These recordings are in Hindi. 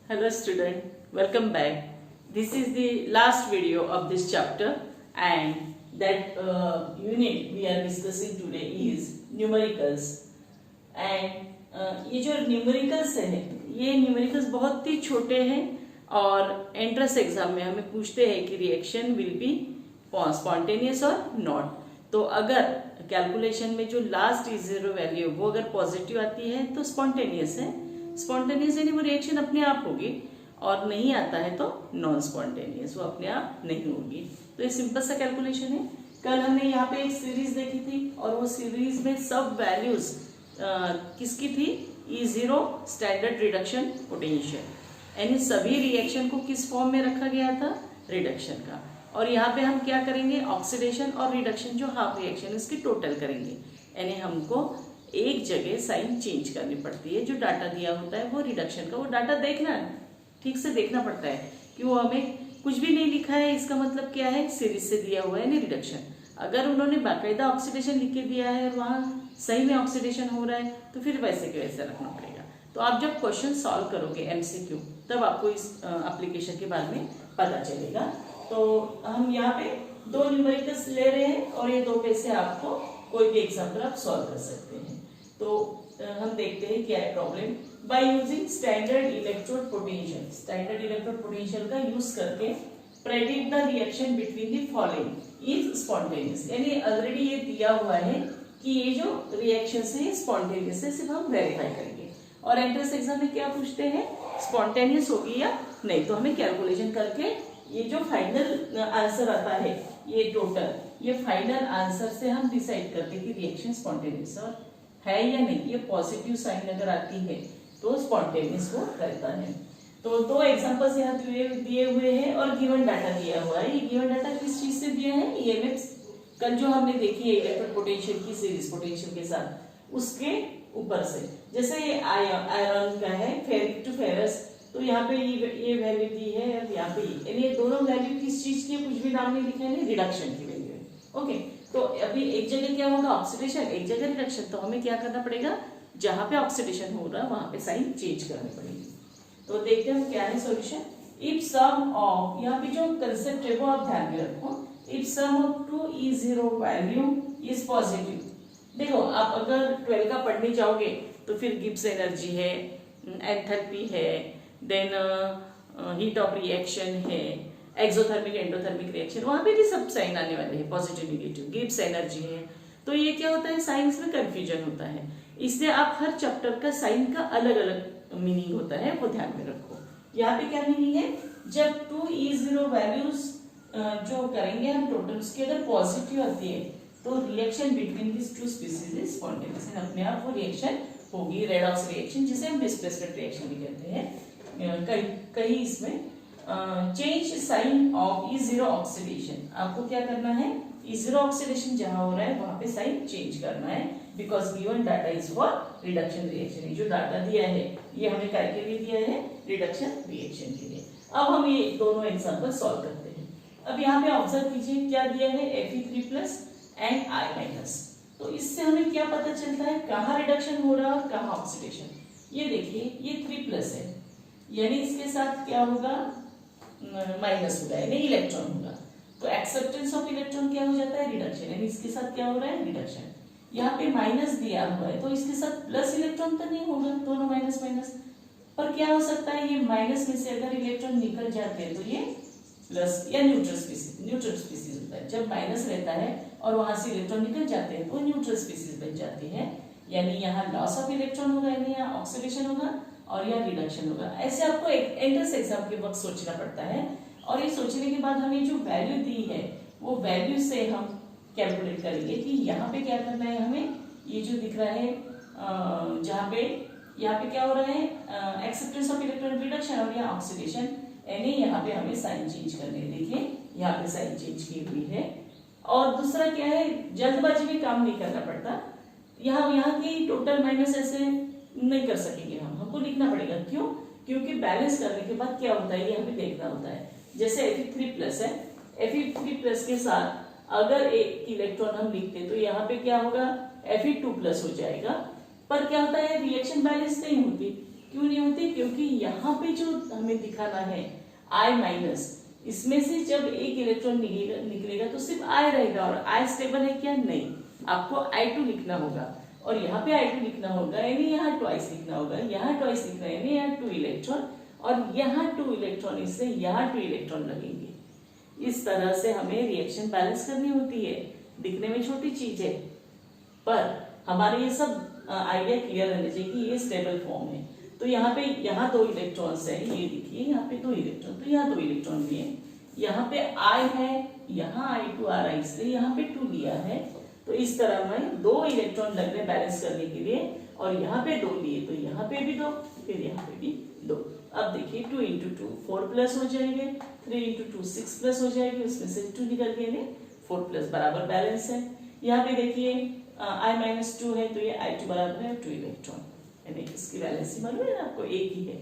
Hello student, welcome back. This is the last video of this chapter and that unit we are discussing today is numericals. And ये जो numericals है ये numericals बहुत ही छोटे हैं और एंट्रेंस एग्जाम में हमें पूछते हैं कि रिएक्शन विल बी स्पॉन्टेनियस और नॉट। तो अगर कैलकुलेशन में जो लास्ट E0 वैल्यू वो अगर पॉजिटिव आती है तो स्पॉन्टेनियस है, स्पॉन्टेनियस यानी वो रिएक्शन अपने आप होगी, और नहीं आता है तो नॉन स्पॉन्टेनियस, वो अपने आप नहीं होगी। तो ये सिंपल सा कैलकुलेशन है। कल हमने यहाँ पे एक सीरीज देखी थी और वो सीरीज में सब वैल्यूज किसकी थी? E0 स्टैंडर्ड रिडक्शन पोटेंशियल, यानी सभी रिएक्शन को किस फॉर्म में रखा गया था? रिडक्शन का। और यहाँ पे हम क्या करेंगे? ऑक्सीडेशन और रिडक्शन जो हाफ रिएक्शन इसकी टोटल करेंगे, यानी हमको एक जगह साइन चेंज करनी पड़ती है। जो डाटा दिया होता है वो रिडक्शन का, वो डाटा देखना है, ठीक से देखना पड़ता है कि वो हमें कुछ भी नहीं लिखा है, इसका मतलब क्या है? सीरीज से दिया हुआ है यानी रिडक्शन। अगर उन्होंने बाकायदा ऑक्सीडेशन लिख के दिया है और वहाँ सही में ऑक्सीडेशन हो रहा है तो फिर वैसे के वैसे रखना पड़ेगा। तो आप जब क्वेश्चन सॉल्व करोगे MCQ तब आपको इस एप्लीकेशन के बारे में पता चलेगा। तो हम यहाँ पे दो न्यूमेरिकल्स ले रहे हैं और ये दो पे से आपको कोई भी एग्जाम्पल आप सॉल्व कर सकते हैं। तो हम देखते हैं क्या है problem. By using standard electrode potential, standard electrode potential का यूज करके predict the reaction between the following is spontaneous, यानी ऑलरेडी ये दिया हुआ है कि ये जो रिएक्शन है स्पॉन्टेनियस है, सिर्फ हम वेरीफाई करेंगे। और एंट्रेंस एग्जाम में क्या पूछते हैं? स्पॉन्टेनियस होगी या नहीं। तो हमें कैलकुलेशन करके ये जो फाइनल आंसर आता है, ये टोटल, ये फाइनल आंसर से हम डिसाइड करते हैं कि रिएक्शन स्पॉन्टेनियस है या नहीं। ये पॉजिटिव साइन अगर आती है तो स्पॉन्टेनियस वो रहता है। तो दो एग्जांपल्स यहाँ दिए हुए हैं और गिवन डाटा दिया हुआ है। ये गिवन डाटा किस चीज से दिया है? EMF कल जो हमने देखी है इलेक्ट्रिक पोटेंशियल की सीरीज पोटेंशियल के साथ, उसके ऊपर से। जैसे ये आयरन का है फेरिक टू फेरस, तो यहाँ पे ये वैल्यू दी है और यहाँ पे यानी ये दोनों वैल्यू किस चीज की? कुछ भी नाम नहीं लिखा है, रिडक्शन की वैल्यू है। ओके, तो अभी एक जगह क्या होगा? ऑक्सीडेशन, एक जगह रिडक्शन। तो हमें क्या करना पड़ेगा? जहां पे ऑक्सीडेशन हो रहा है वहां पे साइन चेंज करनी पड़ेगी। तो देखते हैं क्या है सॉल्यूशन। इफ सम ऑफ, यहाँ पे जो कंसेप्ट है वो आप ध्यान में रखो। If sum of 2E0 value is positive. देखो आप अगर 12 का पढ़ने जाओगे तो फिर गिब्स एनर्जी है, एंथैल्पी है, देन हीट ऑफ रिएक्शन है, एक्सोथर्मिक एंडोथर्मिक रिएक्शन, वहां पे भी सब साइन आने वाले हैं, पॉजिटिव नेगेटिव, गिब्स एनर्जी है। तो ये क्या होता है? साइंस में कंफ्यूजन होता है, इसलिए आप हर चैप्टर का साइन का अलग अलग मीनिंग होता है, वो ध्यान में रखो। यहाँ पे क्या मीनिंग है? जब 2E0 वैल्यूज जो करेंगे हम टोटल, उसकी अगर पॉजिटिव आती है तो reaction between this two species is spontaneous, अपने आप वो रिएक्शन होगी, रेडॉक्स रिएक्शन, जिसे हम डिस्प्लेसमेंट रिएक्शन भी कहते हैं। कई इसमें change sign of E0 oxidation, आपको क्या करना है? E0 ऑक्सीडेशन जहां हो रहा है वहां पे साइन चेंज करना है, because given data is for reduction reaction. जो डाटा दिया है ये हमें क्या के लिए दिया है? रिडक्शन रिएक्शन के लिए। अब हम ये दोनों एग्जांपल सॉल्व करते हैं। अब यहाँ पे ऑब्जर्व कीजिए क्या दिया है? Fe3+ and I-। तो इससे हमें क्या पता चलता है? कहाँ रिडक्शन हो रहा है और कहाँ ऑक्सीडेशन। ये देखिए ये 3+ है, यानी इसके साथ क्या होगा? माइनस होगा, यानी इलेक्ट्रॉन होगा। तो एक्सेप्टेंस ऑफ इलेक्ट्रॉन क्या हो जाता है? रिडक्शन, यानी इसके साथ क्या हो रहा है? रिडक्शन। यहाँ पे माइनस दिया हुआ है तो इसके साथ प्लस इलेक्ट्रॉन तो नहीं होगा, दोनों माइनस माइनस। पर क्या हो सकता है? ये माइनस में से अगर इलेक्ट्रॉन निकल जाते हैं तो ये प्लस या न्यूट्रल स्पीसीज होता है। जब माइनस रहता है और वहां से इलेक्ट्रॉन निकल जाते हैं तो न्यूट्रल स्पीसीज बन जाती है, यानी यहाँ लॉस ऑफ इलेक्ट्रॉन होगा, यानी यहाँ ऑक्सीडेशन होगा और यहाँ रिडक्शन होगा। ऐसे आपको एक एंट्रेंस एग्जाम के वक्त सोचना पड़ता है, और ये सोचने के बाद हमें जो वैल्यू दी है वो वैल्यू से हम कैलकुलेट करेंगे कि यहाँ पे क्या करना है हमें। ये जो दिख रहा है जहाँ पे यहाँ पे क्या हो रहा है? एक्सेप्टेंस ऑफ इलेक्ट्रॉन रिडक्शन और यहाँ ऑक्सीडेशन, यानी यहाँ पे हमें साइन चेंज करने। देखिए यहाँ पे साइन चेंज की हुई है। और दूसरा क्या है? जल्दबाजी में काम नहीं करना पड़ता। यहाँ की टोटल माइनस ऐसे नहीं कर सकेंगे हमको लिखना पड़ेगा। क्यों? क्योंकि बैलेंस करने के बाद क्या होता है ये हमें देखना होता है। जैसे Fe3+ है, Fe3+ के साथ अगर एक इलेक्ट्रॉन हम लिखते तो यहाँ पे क्या होगा? Fe2+ हो जाएगा। पर क्या होता है? रिएक्शन बैलेंस नहीं होती, क्यों नहीं होते? क्योंकि यहाँ पे जो हमें दिखाना है I-, इसमें से जब एक इलेक्ट्रॉन निकलेगा तो सिर्फ I रहेगा, और I स्टेबल है क्या? नहीं, आपको I2 लिखना होगा, और यहाँ पे I2 लिखना होगा, यानी यहाँ ट्वाइस लिखना होगा, यहाँ ट्वाइस लिखना है यानी यहाँ 2 इलेक्ट्रॉन, और यहाँ 2 इलेक्ट्रॉन, इससे यहाँ 2 इलेक्ट्रॉन लगेंगे। इस तरह से हमें रिएक्शन बैलेंस करनी होती है। दिखने में छोटी चीज है, पर हमारे ये सब आइडिया क्लियर रहना चाहिए कि ये स्टेबल फॉर्म है। तो यहाँ पे यहाँ 2 इलेक्ट्रॉन्स है, ये देखिए यहाँ पे 2 इलेक्ट्रॉन, तो यहाँ 2 इलेक्ट्रॉन लिए, यहाँ पे I है, यहाँ I2 आ रहा है, इसलिए यहाँ पे 2 लिया है। तो इस तरह में 2 इलेक्ट्रॉन लग रहे बैलेंस करने के लिए, और यहाँ पे 2 लिए, तो यहाँ पे भी 2, फिर यहाँ पे भी 2। अब देखिए 2 × 2 4 प्लस हो जाएंगे, 3 × 2 6 प्लस हो जाएगी, उसमें से 2 निकल गए, 4 प्लस बराबर बैलेंस है। यहाँ पे देखिए I-2 है, तो ये I2 बराबर है 2 इलेक्ट्रॉन, यानी इसकी वैलेंसी मालूम है ना आपको, एक ही है,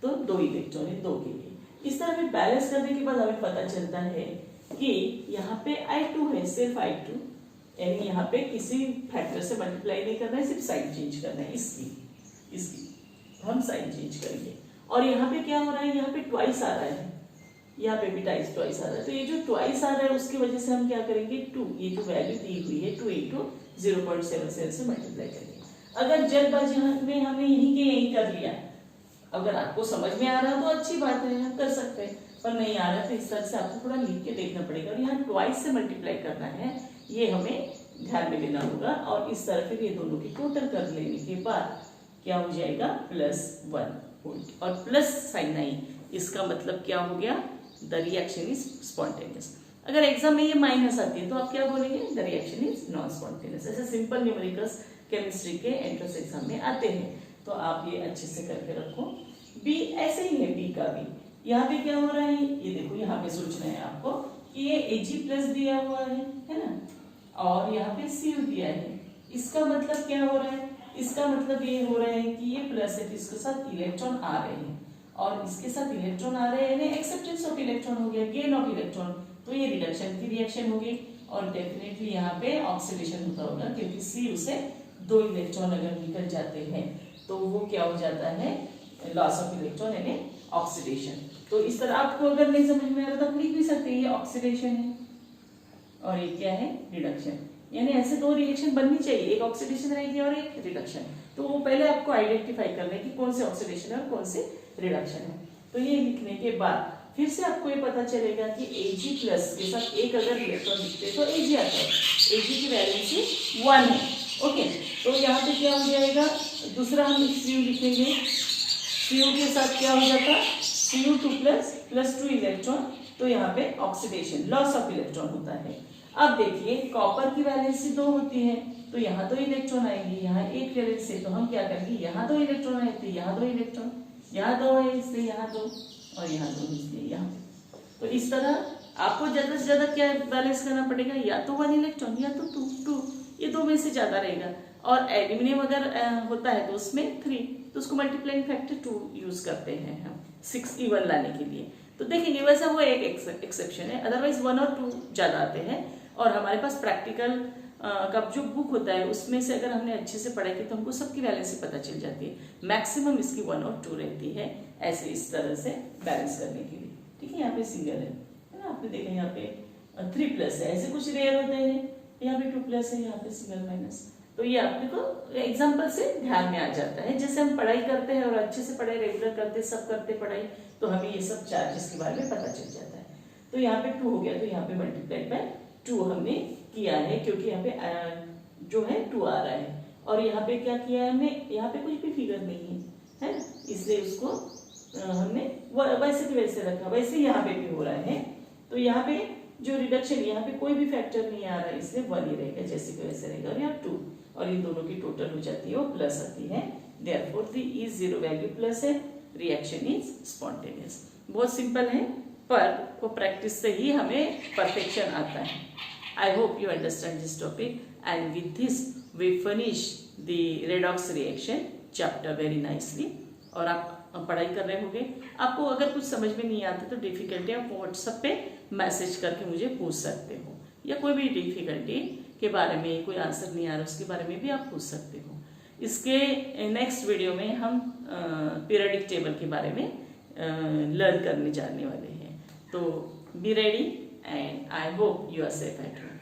तो 2 इलेक्ट्रॉन है 2 के लिए। इस तरह में बैलेंस करने के बाद हमें पता चलता है कि यहाँ पे I2 है, सिर्फ I2, यानी यहाँ पे किसी फैक्टर से मल्टीप्लाई नहीं करना है, सिर्फ साइन चेंज करना है, इसकी हम साइन चेंज करेंगे। और यहाँ पे क्या हो रहा है, यहाँ पे ट्वाइस आ रहा है, यहाँ पे भी ट्वाइस आ रहा है, तो ये जो ट्वाइस आ रहा है उसकी वजह से हम क्या करेंगे, 2, ये जो वैल्यू दी हुई है 2 × 0.77 से मल्टीप्लाई करेंगे। अगर जल्दबाजी में हमने यहीं के यहीं कर लिया, अगर आपको समझ में आ रहा तो अच्छी बात है, हम कर सकते हैं, पर नहीं आ रहा तो इस तरह से आपको थोड़ा लिख के देखना पड़ेगा, और यहाँ ट्वाइस से मल्टीप्लाई करना है, ये हमें ध्यान में लेना होगा। और इस तरह फिर ये दोनों की टोटल कर लेने के बाद क्या हो जाएगा, +1 वोल्ट, और प्लस साइन आई, इसका मतलब क्या हो गया, द रिएक्शन इज स्पॉन्टेनियस। अगर एग्जाम में ये माइनस आती है तो आप क्या बोलेंगे, the reaction is non spontaneous. ऐसे सिंपल न्यूमेरिकल्स केमिस्ट्री के एंट्रेंस एग्जाम में आते हैं, तो आप ये अच्छे से करके रखो। बी ऐसे ही है, बी का भी यहाँ पे क्या हो रहा है, ये देखो यहाँ पे सोचना है आपको कि ये Ag+ दिया हुआ है ना, और यहाँ पे Cu दिया है, इसका मतलब क्या हो रहा है, इसका मतलब ये हो रहा है कि ये प्लस है, इसके साथ इलेक्ट्रॉन आ रहे हैं, और इसके साथ इलेक्ट्रॉन आ रहे हैं, यानी एक्सेप्टेंस ऑफ इलेक्ट्रॉन हो गया, गेन ऑफ इलेक्ट्रॉन, तो ये रिडक्शन की रिएक्शन होगी, और डेफिनेटली यहाँ पे ऑक्सीडेशन होता होगा, क्योंकि Cu से 2 इलेक्ट्रॉन अगर निकल जाते हैं तो वो क्या हो जाता है, लॉस ऑफ इलेक्ट्रॉन यानी ऑक्सीडेशन। तो इस तरह आपको अगर नहीं समझ में आ रहा तो आप लिख भी सकते हैं, ये ऑक्सीडेशन है और ये क्या है, रिडक्शन, यानी ऐसे 2 रिएक्शन बननी चाहिए, एक ऑक्सीडेशन रहेगी और एक रिडक्शन। तो वो पहले आपको आइडेंटिफाई करना है कि कौन से ऑक्सीडेशन है और कौन से रिडक्शन है। तो ये लिखने के बाद फिर से आपको ये पता चलेगा कि Ag+ के साथ एक अगर इलेक्ट्रॉन लिखते तो Ag आता है, Ag की वैलेंसी 1 है, ओके। तो यहाँ पे क्या हो जाएगा, दूसरा हम Cu लिखेंगे, Cu के साथ क्या हो जाता, Cu2+ +2 इलेक्ट्रॉन, तो यहाँ पे ऑक्सीडेशन, लॉस ऑफ इलेक्ट्रॉन होता है। अब देखिए कॉपर की वैलेंसी 2 होती है, तो यहाँ 2 इलेक्ट्रॉन आएंगे, यहाँ 1 वैलेंसी, तो हम क्या करेंगे, यहाँ 2 इलेक्ट्रॉन आए थे, यहाँ 2 इलेक्ट्रॉन, यहाँ 2 है इसलिए यहाँ 2, और यहाँ 2 इसलिए यहाँ। तो इस तरह आपको ज्यादा से ज्यादा क्या बैलेंस करना पड़ेगा, या तो 1 इलेक्ट्रॉन या तो 2, ये 2 में से ज्यादा रहेगा। और एल्यूमिनियम अगर होता है तो उसमें 3, तो उसको मल्टीप्लाइंग फैक्टर 2 यूज करते हैं हम 6 इवन लाने के लिए। तो देखेंगे वैसा वो एक एक्सेप्शन है, अदरवाइज 1 और 2 ज्यादा आते हैं। और हमारे पास प्रैक्टिकल का जो बुक होता है उसमें से अगर हमने अच्छे से पढ़ाई की तो हमको सबकी वैलेंसी पता चल जाती है, मैक्सिमम इसकी 1 और 2 रहती है, ऐसे इस तरह से बैलेंस करने के लिए। ठीक है, यहाँ पे सिंगल है ना, आपने देखा यहाँ पे 3+ है, ऐसे कुछ रेयर होते हैं, यहाँ पे 2+ है, यहाँ पे सिंगल माइनस। तो ये आपने को एग्जाम्पल से ध्यान में आ जाता है, जैसे हम पढ़ाई करते हैं और अच्छे से पढ़ाई रेगुलर करते सब करते पढ़ाई, तो हमें ये सब चार्जेस के बारे में पता चल जाता है। तो यहाँ पे 2 हो गया, तो यहाँ पे मल्टीप्लाई बाय 2 हमने किया है, क्योंकि यहाँ पे जो है 2 आ रहा है, और यहाँ पे क्या किया है हमने, यहाँ पे कुछ भी फिगर नहीं है ना, इसलिए उसको हमने वैसे के वैसे रखा, वैसे यहाँ पे भी हो रहा है। तो यहाँ पे जो रिडक्शन, यहाँ पे कोई भी फैक्टर नहीं आ रहा है, इसलिए 1 ही रहेगा, जैसे के वैसे रहेगा, और यहाँ 2, और इन दोनों की टोटल हो जाती है वो प्लस आती है, therefore the E0 value plus है, रिएक्शन इज स्पॉन्टेनियस। बहुत सिंपल है, पर वो प्रैक्टिस से ही हमें परफेक्शन आता है। I hope you understand this topic, and with this we finish the redox reaction chapter very nicely. और आप पढ़ाई कर रहे होंगे, आपको अगर कुछ समझ में नहीं आता तो डिफिकल्टी आप व्हाट्सएप पे मैसेज करके मुझे पूछ सकते हो, या कोई भी डिफिकल्टी के बारे में, कोई आंसर नहीं आ रहा उसके बारे में भी आप पूछ सकते हो। इसके नेक्स्ट वीडियो में हम पीरियडिक टेबल के बारे में लर्न करने जाने वाले हैं। तो be ready and I hope you are safe at home.